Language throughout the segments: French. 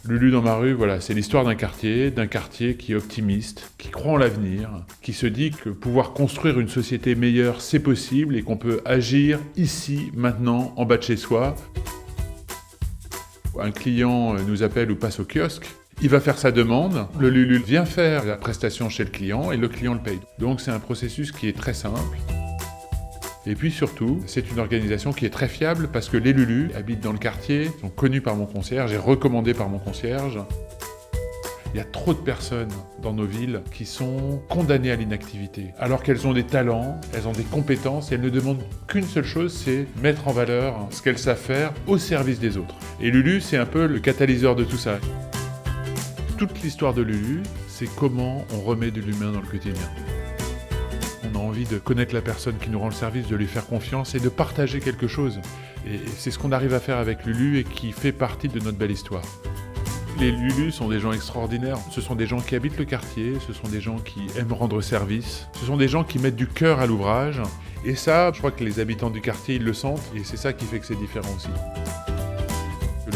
Lulu dans ma rue, voilà, c'est l'histoire d'un quartier qui est optimiste, qui croit en l'avenir, qui se dit que pouvoir construire une société meilleure, c'est possible et qu'on peut agir ici, maintenant, en bas de chez soi. Un client nous appelle ou passe au kiosque, il va faire sa demande, le Lulu vient faire la prestation chez le client et le client le paye. Donc c'est un processus qui est très simple. Et puis surtout, c'est une organisation qui est très fiable parce que les Lulus habitent dans le quartier, sont connus par mon concierge et recommandés par mon concierge. Il y a trop de personnes dans nos villes qui sont condamnées à l'inactivité, alors qu'elles ont des talents, elles ont des compétences et elles ne demandent qu'une seule chose, c'est mettre en valeur ce qu'elles savent faire au service des autres. Et Lulu, c'est un peu le catalyseur de tout ça. Toute l'histoire de Lulu, c'est comment on remet de l'humain dans le quotidien. On a envie de connaître la personne qui nous rend le service, de lui faire confiance et de partager quelque chose. Et c'est ce qu'on arrive à faire avec Lulu et qui fait partie de notre belle histoire. Les Lulus sont des gens extraordinaires. Ce sont des gens qui habitent le quartier, ce sont des gens qui aiment rendre service, ce sont des gens qui mettent du cœur à l'ouvrage. Et ça, je crois que les habitants du quartier, ils le sentent et c'est ça qui fait que c'est différent aussi.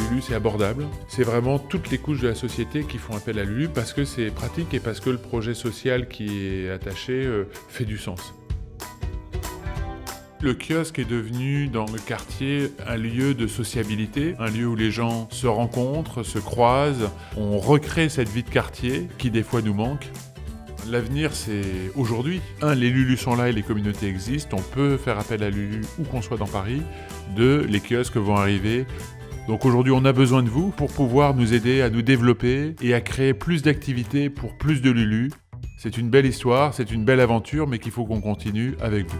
Lulu, c'est abordable. C'est vraiment toutes les couches de la société qui font appel à Lulu parce que c'est pratique et parce que le projet social qui est attaché fait du sens. Le kiosque est devenu dans le quartier un lieu de sociabilité, un lieu où les gens se rencontrent, se croisent. On recrée cette vie de quartier qui des fois nous manque. L'avenir, c'est aujourd'hui. Les Lulus sont là et les communautés existent. On peut faire appel à Lulu où qu'on soit dans Paris. Les kiosques vont arriver. Donc aujourd'hui, on a besoin de vous pour pouvoir nous aider à nous développer et à créer plus d'activités pour plus de Lulus. C'est une belle histoire, c'est une belle aventure, mais qu'il faut qu'on continue avec vous.